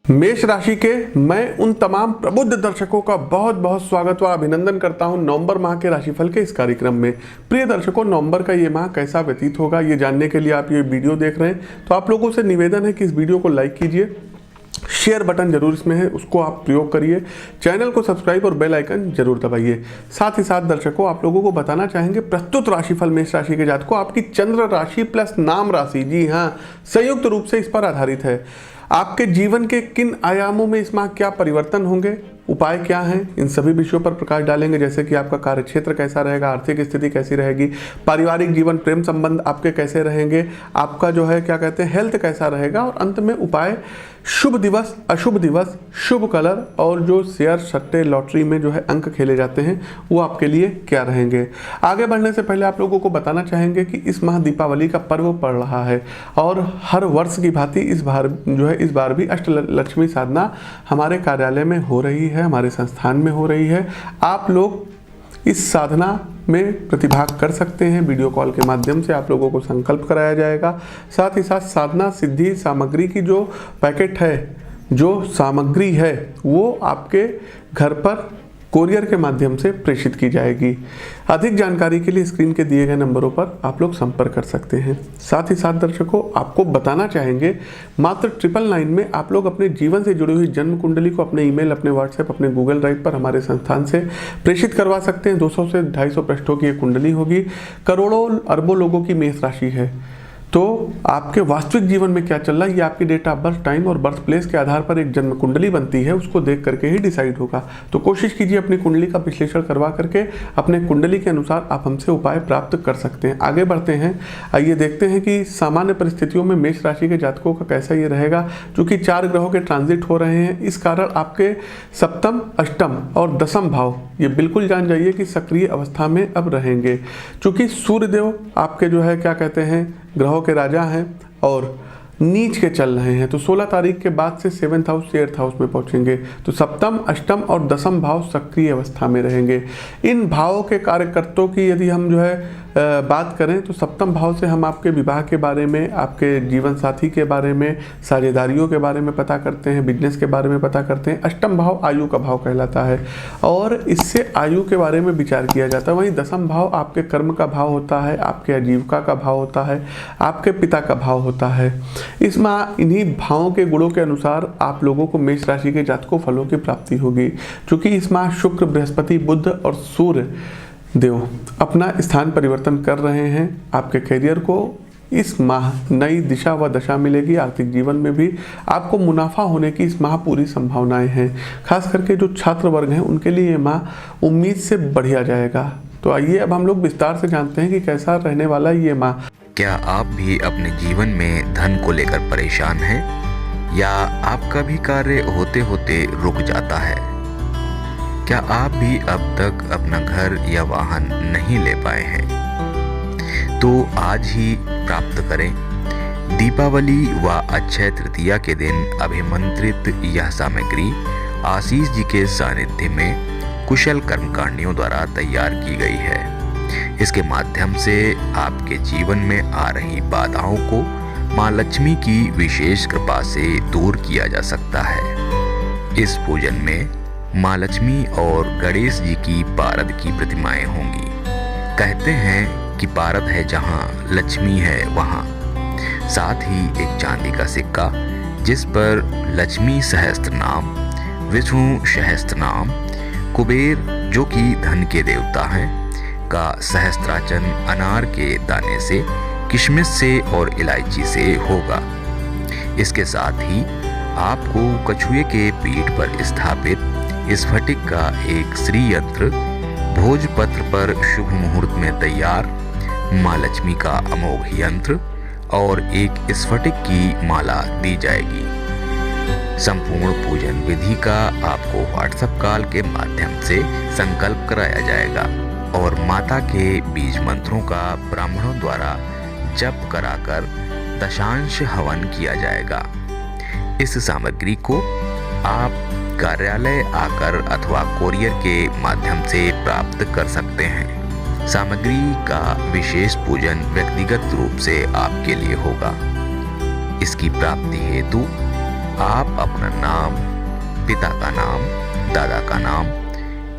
मेष राशि के मैं उन तमाम प्रबुद्ध दर्शकों का बहुत बहुत स्वागत व अभिनंदन करता हूं नवंबर माह के राशिफल के इस कार्यक्रम में। प्रिय दर्शकों, नवंबर का ये माह कैसा व्यतीत होगा ये जानने के लिए आप ये वीडियो देख रहे हैं, तो आप लोगों से निवेदन है कि इस वीडियो को लाइक कीजिए, शेयर बटन जरूर इसमें है उसको आप प्रयोग करिए, चैनल को सब्सक्राइब और बेल आइकन जरूर दबाइए। साथ ही साथ दर्शकों, आप लोगों को बताना चाहेंगे प्रस्तुत राशिफल मेष राशि के जातकों आपकी चंद्र राशि प्लस नाम राशि, जी हाँ, संयुक्त रूप से इस पर आधारित है। आपके जीवन के किन आयामों में इस माह क्या परिवर्तन होंगे, उपाय क्या हैं, इन सभी विषयों पर प्रकाश डालेंगे। जैसे कि आपका कार्यक्षेत्र कैसा रहेगा, आर्थिक स्थिति कैसी रहेगी, पारिवारिक जीवन, प्रेम संबंध आपके कैसे रहेंगे, आपका जो है क्या कहते हैं हेल्थ कैसा रहेगा, और अंत में उपाय, शुभ दिवस, अशुभ दिवस, शुभ कलर और जो शेयर सट्टे लॉटरी में जो है अंक खेले जाते हैं वो आपके लिए क्या रहेंगे। आगे बढ़ने से पहले आप लोगों को बताना चाहेंगे कि इस माह दीपावली का पर्व पड़ रहा है और हर वर्ष की भांति इस बार भी अष्टलक्ष्मी साधना हमारे कार्यालय में हो रही है, हमारे संस्थान में हो रही है। आप लोग इस साधना में प्रतिभाग कर सकते हैं। वीडियो कॉल के माध्यम से आप लोगों को संकल्प कराया जाएगा। साथ ही साथ साधना सिद्धि सामग्री की जो पैकेट है, जो सामग्री है, वो आपके घर पर कोरियर के माध्यम से प्रेषित की जाएगी। अधिक जानकारी के लिए स्क्रीन के दिए गए नंबरों पर आप लोग संपर्क कर सकते हैं। साथ ही साथ दर्शकों, आपको बताना चाहेंगे मात्र 999 में आप लोग अपने जीवन से जुड़ी हुई जन्म कुंडली को अपने ईमेल, अपने व्हाट्सएप, अपने गूगल ड्राइव पर हमारे संस्थान से प्रेषित करवा सकते हैं। 200 से 250 पृष्ठों की ये कुंडली होगी। करोड़ों अरबों लोगों की मेष राशि है, तो आपके वास्तविक जीवन में क्या चल रहा है ये आपकी डेट ऑफ बर्थ, टाइम और बर्थ प्लेस के आधार पर एक जन्म कुंडली बनती है, उसको देख करके ही डिसाइड होगा। तो कोशिश कीजिए अपनी कुंडली का विश्लेषण करवा करके अपने कुंडली के अनुसार आप हमसे उपाय प्राप्त कर सकते हैं। आगे बढ़ते हैं, आइए देखते हैं कि सामान्य परिस्थितियों में मेष राशि के जातकों का कैसा ये रहेगा। चूंकि 4 ग्रहों के ट्रांजिट हो रहे हैं, इस कारण आपके सप्तम, अष्टम और दसम भाव ये बिल्कुल जान जाइए कि सक्रिय अवस्था में अब रहेंगे। चूंकि सूर्यदेव आपके जो है क्या कहते हैं ग्रहों के राजा हैं और नीच के चल रहे हैं, तो 16 तारीख के बाद से 7th हाउस से 8th हाउस में पहुंचेंगे, तो सप्तम, अष्टम और दसम भाव सक्रिय अवस्था में रहेंगे। इन भावों के कार्यकर्ताओं की यदि हम जो है बात करें तो सप्तम भाव से हम आपके विवाह के बारे में, आपके जीवन साथी के बारे में, साझेदारियों के बारे में पता करते हैं, बिजनेस के बारे में पता करते हैं। अष्टम भाव आयु का भाव कहलाता है और इससे आयु के बारे में विचार किया जाता है। वहीं दसम भाव आपके कर्म का भाव होता है, आपके आजीविका का भाव होता है, आपके पिता का भाव होता है। इस माह इन्हीं भावों के गुणों के अनुसार आप लोगों को मेष राशि के जातकों फलों की प्राप्ति होगी। क्योंकि इस माह शुक्र, बृहस्पति, बुध और सूर्य देव अपना स्थान परिवर्तन कर रहे हैं। आपके करियर को इस माह नई दिशा व दशा मिलेगी। आर्थिक जीवन में भी आपको मुनाफा होने की इस माह पूरी संभावनाएं हैं। खास करके जो छात्र वर्ग हैं उनके लिए ये माह उम्मीद से बढ़िया जाएगा। तो आइए अब हम लोग विस्तार से जानते हैं कि कैसा रहने वाला ये माह। क्या आप भी अपने जीवन में धन को लेकर परेशान हैं या आपका भी कार्य होते होते रुक जाता है? क्या आप भी अब तक अपना घर या वाहन नहीं ले पाए हैं? तो आज ही प्राप्त करें। दीपावली व अक्षय तृतीया के दिन अभिमंत्रित यह सामग्री आशीष जी के सानिध्य में कुशल कर्मकांडियों द्वारा तैयार की गई है। इसके माध्यम से आपके जीवन में आ रही बाधाओं को माँ लक्ष्मी की विशेष कृपा से दूर किया जा सकता है। इस पूजन में माँ लक्ष्मी और गणेश जी की पारद की प्रतिमाएं होंगी। कहते हैं कि पारद है जहाँ लक्ष्मी है वहाँ। साथ ही एक चांदी का सिक्का जिस पर लक्ष्मी सहस्त्र नाम, विष्णु सहस्त्र नाम, कुबेर जो कि धन के देवता हैं का सहस्त्राचन अनार के दाने से, किशमिश से और इलायची से होगा। इसके साथ ही आपको कछुए के पीठ पर स्थापित स्फटिक का एक श्री यंत्र भोजपत्र पर शुभ मुहूर्त में तैयार माँ लक्ष्मी का अमोघ यंत्र और एक स्फटिक की माला दी जाएगी। संपूर्ण पूजन विधि का आपको व्हाट्सएप कॉल के माध्यम से संकल्प कराया जाएगा और माता के बीज मंत्रों का ब्राह्मणों द्वारा जप कराकर दशांश हवन किया जाएगा। इस सामग्री को आप कार्यालय आकर अथवा कोरियर के माध्यम से प्राप्त कर सकते हैं। सामग्री का विशेष पूजन व्यक्तिगत रूप से आपके लिए होगा। इसकी प्राप्ति हेतु आप अपना नाम, पिता का नाम, दादा का नाम,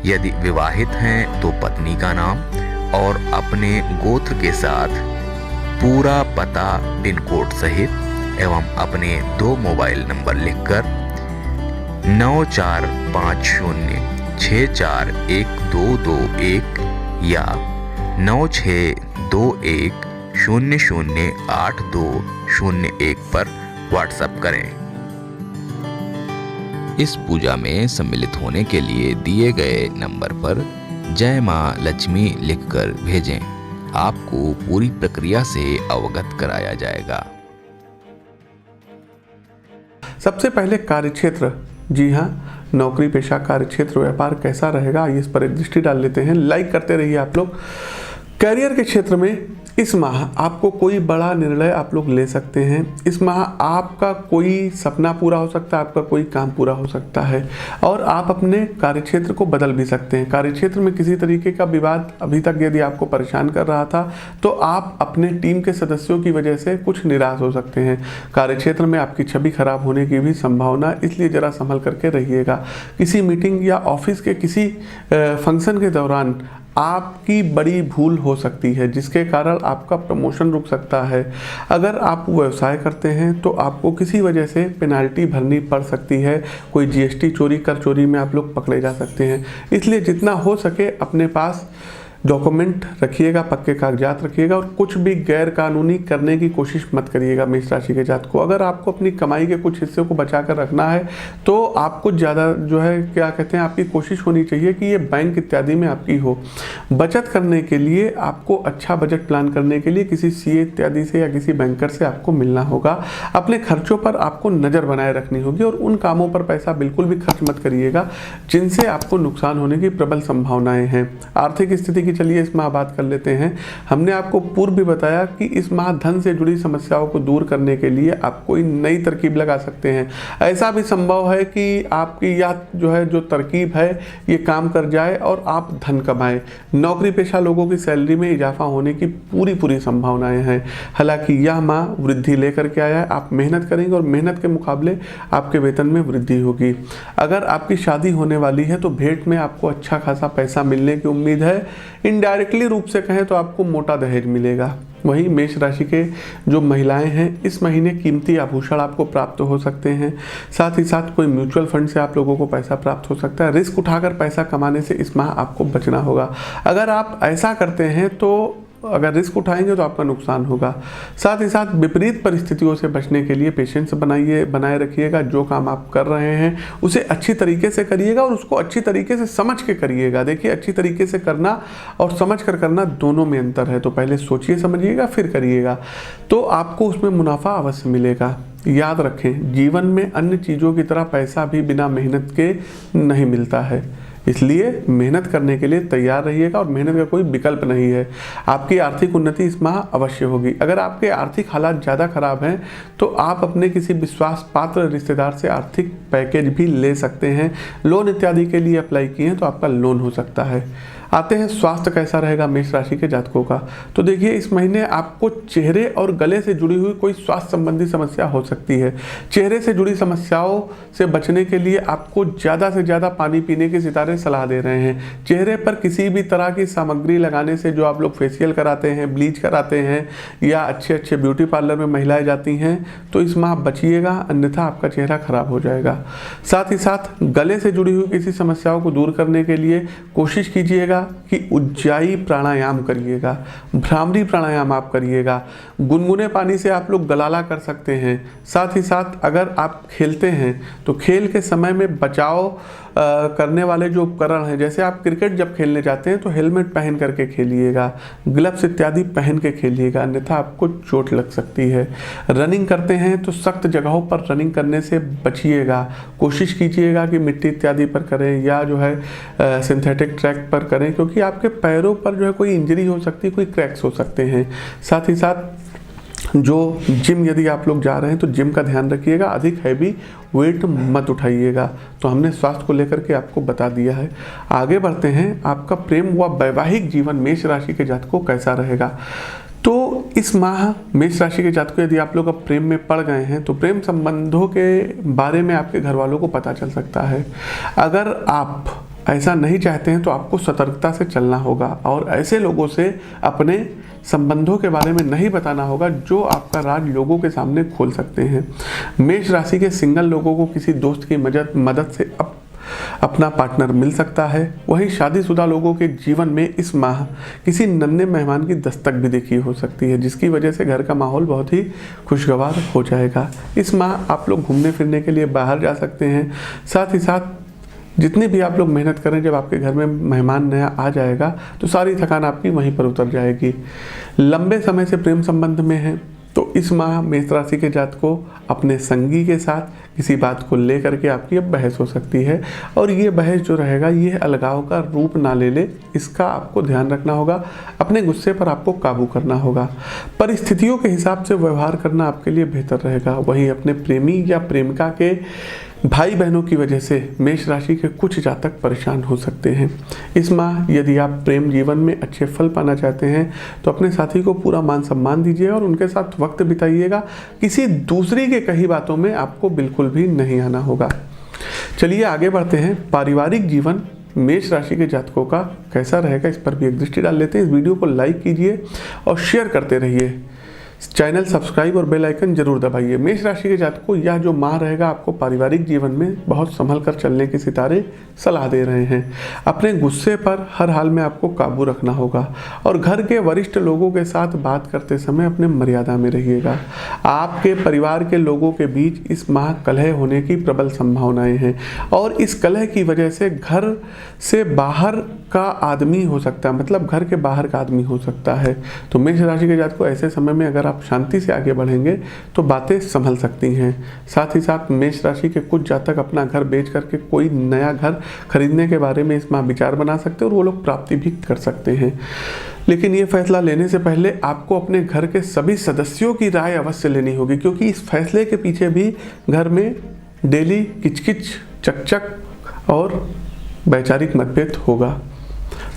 यदि विवाहित हैं तो पत्नी का नाम और अपने गोत्र के साथ पूरा पता पिन कोड सहित एवं अपने 2 मोबाइल नंबर लिखकर 9450641221 या 9621008201 पर व्हाट्सएप करें। इस पूजा में सम्मिलित होने के लिए दिए गए नंबर पर जय मां लक्ष्मी लिखकर भेजें। आपको पूरी प्रक्रिया से अवगत कराया जाएगा। सबसे पहले कार्यक्षेत्र, जी हाँ, नौकरी पेशा, कार्यक्षेत्र, व्यापार कैसा रहेगा, इस पर एक दृष्टि डाल लेते हैं। लाइक करते रहिए आप लोग। करियर के क्षेत्र में इस माह आपको कोई बड़ा निर्णय आप लोग ले सकते हैं। इस माह आपका कोई सपना पूरा हो सकता है, आपका कोई काम पूरा हो सकता है और आप अपने कार्यक्षेत्र को बदल भी सकते हैं। कार्यक्षेत्र में किसी तरीके का विवाद अभी तक यदि आपको परेशान कर रहा था तो आप अपने टीम के सदस्यों की वजह से कुछ निराश हो सकते हैं। कार्यक्षेत्र में आपकी छवि खराब होने की भी संभावना, इसलिए ज़रा संभल करके रहिएगा। किसी मीटिंग या ऑफिस के किसी फंक्शन के दौरान आपकी बड़ी भूल हो सकती है जिसके कारण आपका प्रमोशन रुक सकता है। अगर आप व्यवसाय करते हैं तो आपको किसी वजह से पेनाल्टी भरनी पड़ सकती है। कोई जीएसटी चोरी, कर चोरी में आप लोग पकड़े जा सकते हैं। इसलिए जितना हो सके अपने पास डॉक्यूमेंट रखिएगा, पक्के कागजात रखिएगा और कुछ भी गैर कानूनी करने की कोशिश मत करिएगा मेष राशि के जातक को। अगर आपको अपनी कमाई के कुछ हिस्से को बचा कर रखना है तो आपको ज़्यादा जो है क्या कहते हैं, आपकी कोशिश होनी चाहिए कि ये बैंक इत्यादि में आपकी हो। बचत करने के लिए आपको अच्छा बजट प्लान करने के लिए किसी सीए इत्यादि से या किसी बैंकर से आपको मिलना होगा। अपने खर्चों पर आपको नज़र बनाए रखनी होगी और उन कामों पर पैसा बिल्कुल भी खर्च मत करिएगा जिनसे आपको नुकसान होने की प्रबल संभावनाएं हैं। आर्थिक स्थिति चलिए इस माह बात कर लेते हैं। हमने आपको पूर्व भी बताया कि इस माह धन से जुड़ी समस्याओं को दूर करने के लिए आप कोई नई तरकीब लगा सकते हैं। ऐसा भी संभव है कि आपकी यह जो है जो तरकीब है ये काम कर जाए और आप धन कमाएं। नौकरी पेशा लोगों की सैलरी में इजाफा होने की पूरी संभावनाएं हैं। हालांकि यह माह वृद्धि लेकर के आया है। आप मेहनत करेंगे और मेहनत के मुकाबले आपके वेतन में वृद्धि होगी। अगर आपकी शादी होने वाली है तो भेंट में आपको अच्छा खासा पैसा मिलने की उम्मीद है। इनडायरेक्टली रूप से कहें तो आपको मोटा दहेज मिलेगा। वहीं मेष राशि के जो महिलाएं हैं इस महीने कीमती आभूषण आपको प्राप्त हो सकते हैं। साथ ही साथ कोई म्यूचुअल फंड से आप लोगों को पैसा प्राप्त हो सकता है। रिस्क उठाकर पैसा कमाने से इस माह आपको बचना होगा। अगर आप ऐसा करते हैं तो अगर रिस्क उठाएंगे तो आपका नुकसान होगा। साथ ही साथ विपरीत परिस्थितियों से बचने के लिए पेशेंस बनाए रखिएगा। जो काम आप कर रहे हैं उसे अच्छी तरीके से करिएगा और उसको अच्छी तरीके से समझ के करिएगा। देखिए, अच्छी तरीके से करना और समझ कर करना दोनों में अंतर है। तो पहले सोचिए समझिएगा फिर करिएगा तो आपको उसमें मुनाफा अवश्य मिलेगा। याद रखें, जीवन में अन्य चीज़ों की तरह पैसा भी बिना मेहनत के नहीं मिलता है, इसलिए मेहनत करने के लिए तैयार रहिएगा और मेहनत का कोई विकल्प नहीं है। आपकी आर्थिक उन्नति इस माह अवश्य होगी। अगर आपके आर्थिक हालात ज़्यादा खराब हैं तो आप अपने किसी विश्वास पात्र रिश्तेदार से आर्थिक पैकेज भी ले सकते हैं। लोन इत्यादि के लिए अप्लाई किए हैं तो आपका लोन हो सकता है। आते हैं स्वास्थ्य कैसा रहेगा मेष राशि के जातकों का। तो देखिए, इस महीने आपको चेहरे और गले से जुड़ी हुई कोई स्वास्थ्य संबंधी समस्या हो सकती है। चेहरे से जुड़ी समस्याओं से बचने के लिए आपको ज़्यादा से ज़्यादा पानी पीने के सितारे सलाह दे रहे हैं। चेहरे पर किसी भी तरह की सामग्री लगाने से, जो आप लोग फेशियल कराते हैं, ब्लीच कराते हैं या अच्छे ब्यूटी पार्लर में महिलाएं जाती हैं, तो इस माह बचिएगा, अन्यथा आपका चेहरा खराब हो जाएगा। साथ ही साथ गले से जुड़ी हुई किसी समस्याओं को दूर करने के लिए कोशिश कीजिएगा कि उज्जाई प्राणायाम करिएगा, भ्रामरी प्राणायाम आप करिएगा। गुनगुने पानी से आप लोग गलाला कर सकते हैं। साथ ही साथ अगर आप खेलते हैं तो खेल के समय में बचाव करने वाले जो उपकरण हैं, जैसे आप क्रिकेट जब खेलने जाते हैं तो हेलमेट पहन करके खेलिएगा, ग्लव्स इत्यादि पहन के खेलिएगा, अन्यथा आपको चोट लग सकती है। रनिंग करते हैं तो सख्त जगहों पर रनिंग करने से बचिएगा। कोशिश कीजिएगा कि मिट्टी इत्यादि पर करें या जो है सिंथेटिक ट्रैक पर करें, क्योंकि आपके पैरों पर जो है कोई इंजरी हो सकती है, कोई क्रैक्स हो सकते हैं। साथ ही साथ जो जिम यदि आप लोग जा रहे हैं तो जिम का ध्यान रखिएगा, अधिक हैवी वेट मत उठाइएगा। तो हमने स्वास्थ्य को लेकर के आपको बता दिया है। आगे बढ़ते हैं, आपका प्रेम व वैवाहिक जीवन मेष राशि के जातकों कैसा रहेगा। तो इस माह मेष राशि के जातकों, यदि आप लोग अब प्रेम में पड़ गए हैं तो प्रेम संबंधों के बारे में आपके घर वालों को पता चल सकता है। अगर आप ऐसा नहीं चाहते हैं तो आपको सतर्कता से चलना होगा और ऐसे लोगों से अपने संबंधों के बारे में नहीं बताना होगा जो आपका राज लोगों के सामने खोल सकते हैं। मेष राशि के सिंगल लोगों को किसी दोस्त की मदद से अपना पार्टनर मिल सकता है। वहीं शादीशुदा लोगों के जीवन में इस माह किसी नन्हे मेहमान की दस्तक भी देखी हो सकती है, जिसकी वजह से घर का माहौल बहुत ही खुशगवार हो जाएगा। इस माह आप लोग घूमने फिरने के लिए बाहर जा सकते हैं। साथ ही साथ जितनी भी आप लोग मेहनत करें, जब आपके घर में मेहमान नया आ जाएगा तो सारी थकान आपकी वहीं पर उतर जाएगी। लंबे समय से प्रेम संबंध में है तो इस माह मेष राशि के जातकों अपने संगी के साथ किसी बात को लेकर के आपकी अब बहस हो सकती है और ये बहस जो रहेगा ये अलगाव का रूप ना ले, इसका आपको ध्यान रखना होगा। अपने गुस्से पर आपको काबू करना होगा। परिस्थितियों के हिसाब से व्यवहार करना आपके लिए बेहतर रहेगा। वहीं अपने प्रेमी या प्रेमिका के भाई बहनों की वजह से मेष राशि के कुछ जातक परेशान हो सकते हैं। इस माह यदि आप प्रेम जीवन में अच्छे फल पाना चाहते हैं तो अपने साथी को पूरा मान सम्मान दीजिए और उनके साथ वक्त बिताइएगा। किसी दूसरी के कही बातों में आपको बिल्कुल भी नहीं आना होगा। चलिए आगे बढ़ते हैं। पारिवारिक जीवन मेष राशि के जातकों का कैसा रहेगा, इस पर भी एक दृष्टि डाल लेते हैं। इस वीडियो को लाइक कीजिए और शेयर करते रहिए। चैनल सब्सक्राइब और बेल आइकन जरूर दबाइए। मेष राशि के जातकों यह जो माह रहेगा आपको पारिवारिक जीवन में बहुत संभल कर चलने के सितारे सलाह दे रहे हैं। अपने गुस्से पर हर हाल में आपको काबू रखना होगा और घर के वरिष्ठ लोगों के साथ बात करते समय अपने मर्यादा में रहिएगा। आपके परिवार के लोगों के बीच इस माह कलह होने की प्रबल संभावनाएं हैं और इस कलह की वजह से घर से बाहर का आदमी हो सकता है, मतलब घर के बाहर का आदमी हो सकता है। तो मेष राशि के जातकों ऐसे समय में अगर आप शांति से आगे बढ़ेंगे तो बातें संभल सकती हैं। साथ ही साथ मेष राशि के कुछ जातक अपना घर बेच करके कोई नया घर खरीदने के बारे में इस माह विचार बना सकते हैं और वो लोग प्राप्ति भी कर सकते हैं। लेकिन ये फैसला लेने से पहले आपको अपने घर के सभी सदस्यों की राय अवश्य लेनी होगी, क्योंकि इस फैसले के पीछे भी घर में डेली किचकिच, चकचक और वैचारिक मतभेद होगा।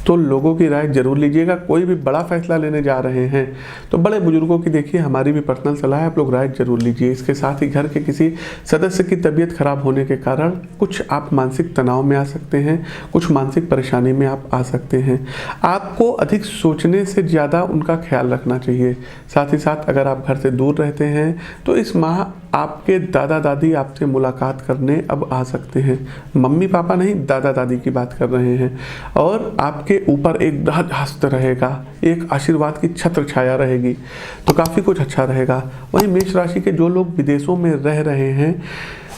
तो लोगों की राय जरूर लीजिएगा। कोई भी बड़ा फैसला लेने जा रहे हैं तो बड़े बुजुर्गों की देखिए, हमारी भी पर्सनल सलाह है, आप लोग राय जरूर लीजिए। इसके साथ ही घर के किसी सदस्य की तबीयत खराब होने के कारण कुछ आप मानसिक तनाव में आ सकते हैं, कुछ मानसिक परेशानी में आप आ सकते हैं। आपको अधिक सोचने से ज़्यादा उनका ख्याल रखना चाहिए। साथ ही साथ अगर आप घर से दूर रहते हैं तो इस माह आपके दादा दादी आपसे मुलाकात करने अब आ सकते हैं। मम्मी पापा नहीं, दादा दादी की बात कर रहे हैं। और आपके ऊपर एक बृहद हस्त रहेगा, एक आशीर्वाद की छत्र छाया रहेगी, तो काफ़ी कुछ अच्छा रहेगा। वहीं मेष राशि के जो लोग विदेशों में रह रहे हैं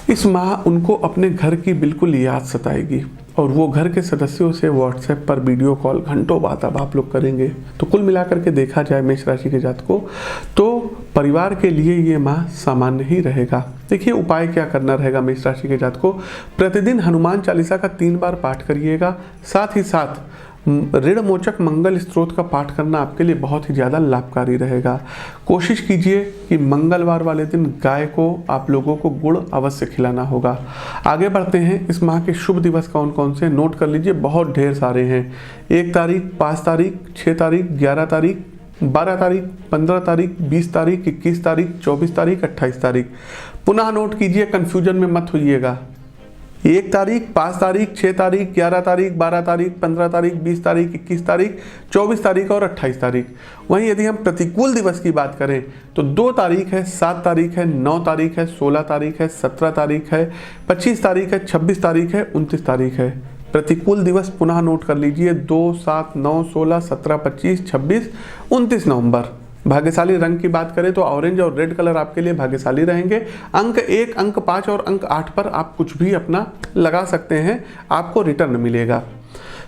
इस माह उनको अपने घर की बिल्कुल याद सताएगी और वो घर के सदस्यों से व्हाट्सएप पर वीडियो कॉल घंटों बाद अब आप लोग करेंगे। तो कुल मिलाकर के देखा जाए मेष राशि के जातकों तो परिवार के लिए ये माह सामान्य ही रहेगा। देखिए उपाय क्या करना रहेगा मेष राशि के जातकों। प्रतिदिन हनुमान चालीसा का 3 बार पाठ करिएगा। साथ ही साथ ऋण मोचक मंगल स्त्रोत का पाठ करना आपके लिए बहुत ही ज़्यादा लाभकारी रहेगा। कोशिश कीजिए कि मंगलवार वाले दिन गाय को आप लोगों को गुड़ अवश्य खिलाना होगा। आगे बढ़ते हैं। इस माह के शुभ दिवस कौन कौन से नोट कर लीजिए, बहुत ढेर सारे हैं। 1 तारीख, 5 तारीख, 6 तारीख, 11 तारीख, 12 तारीख, 15 तारीख, 20 तारीख, 21 तारीख, 24 तारीख, 28 तारीख। पुनः नोट कीजिए, कंफ्यूजन में मत होइएगा। 1 तारीख, 5 तारीख, 6 तारीख, 11 तारीख, 12 तारीख, 15 तारीख, 20 तारीख, 21 तारीख, 24 तारीख और 28 तारीख। वहीं यदि हम प्रतिकूल दिवस की बात करें तो 2 तारीख है, 7 तारीख है, 9 तारीख है, 16 तारीख है, 17 तारीख है, 25 तारीख है, 26 तारीख है, 29 तारीख है। प्रतिकूल दिवस पुनः नोट कर लीजिए 2, 7, 9, 16, 17, 25, 26, 29 नवंबर। भाग्यशाली रंग की बात करें तो ऑरेंज और रेड कलर आपके लिए भाग्यशाली रहेंगे। अंक 1, अंक 5 और अंक 8 पर आप कुछ भी अपना लगा सकते हैं, आपको रिटर्न मिलेगा।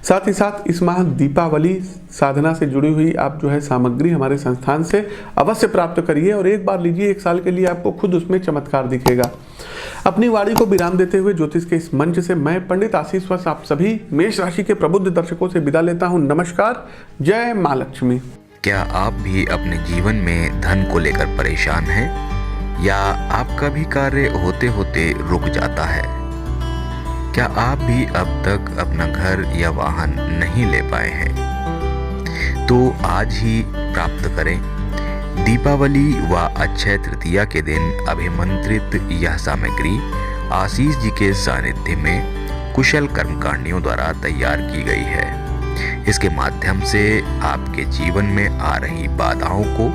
साथ ही साथ इस माह दीपावली साधना से जुड़ी हुई आप जो है सामग्री हमारे संस्थान से अवश्य प्राप्त करिए और एक बार लीजिए, 1 साल के लिए आपको खुद उसमें चमत्कार दिखेगा। अपनी वाणी को विराम देते हुए ज्योतिष के इस मंच से मैं पंडित आशीष वत्स आप सभी मेष राशि के प्रबुद्ध दर्शकों से विदा लेता हूँ। नमस्कार, जय माँ लक्ष्मी। क्या आप भी अपने जीवन में धन को लेकर परेशान हैं या आपका भी कार्य होते होते रुक जाता है? क्या आप भी अब तक अपना घर या वाहन नहीं ले पाए हैं? तो आज ही प्राप्त करें दीपावली व अक्षय तृतीया के दिन अभिमंत्रित यह सामग्री आशीष जी के सानिध्य में कुशल कर्मकांडियों द्वारा तैयार की गई है। इसके माध्यम से आपके जीवन में आ रही बाधाओं को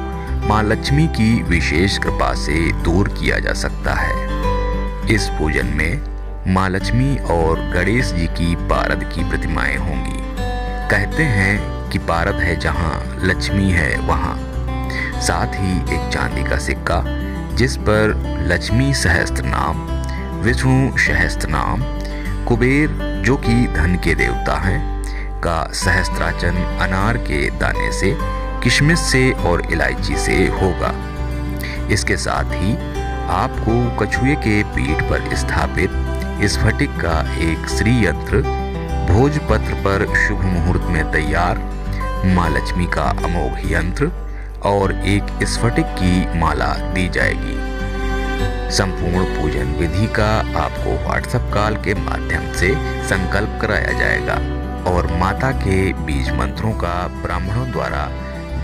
माँ लक्ष्मी की विशेष कृपा से दूर किया जा सकता है। इस पूजन में माँ लक्ष्मी और गणेश जी की पारद की प्रतिमाएं होंगी। कहते हैं कि पारद है जहाँ लक्ष्मी है वहाँ। साथ ही एक चांदी का सिक्का जिस पर लक्ष्मी सहस्त्र नाम, विष्णु सहस्त्र नाम, कुबेर जो कि धन के देवता हैं का सहस्त्राचन अनार के दाने से, किशमिश से और इलायची से होगा। इसके साथ ही आपको कछुए के पीठ पर स्थापित स्फटिक का एक श्री यंत्र भोजपत्र पर शुभ मुहूर्त में तैयार माँ लक्ष्मी का अमोघ यंत्र और एक स्फटिक की माला दी जाएगी। संपूर्ण पूजन विधि का आपको व्हाट्सएप कॉल के माध्यम से संकल्प कराया जाएगा और माता के बीज मंत्रों का ब्राह्मणों द्वारा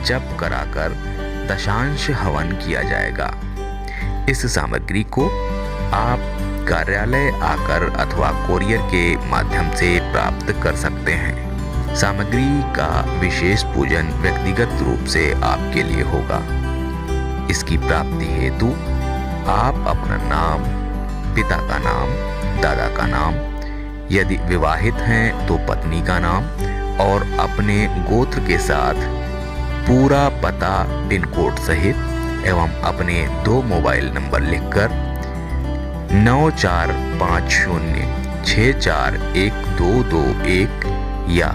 जप कराकर दशांश हवन किया जाएगा। इस सामग्री को आप कार्यालय आकर अथवा कोरियर के माध्यम से प्राप्त कर सकते हैं। सामग्री का विशेष पूजन व्यक्तिगत रूप से आपके लिए होगा। इसकी प्राप्ति हेतु आप अपना नाम, पिता का नाम, दादा का नाम, यदि विवाहित हैं तो पत्नी का नाम और अपने गोत्र के साथ पूरा पता पिन कोड सहित एवं अपने 2 मोबाइल नंबर लिखकर 9450641221 या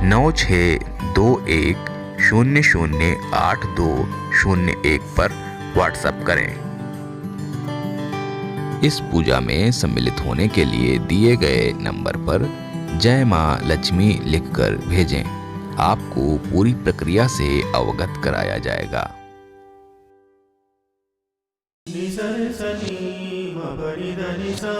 9621008201 पर व्हाट्सएप करें। इस पूजा में सम्मिलित होने के लिए दिए गए नंबर पर जय मां लक्ष्मी लिखकर भेजें। आपको पूरी प्रक्रिया से अवगत कराया जाएगा। नि सा रे सा नि म प नि ध नि सा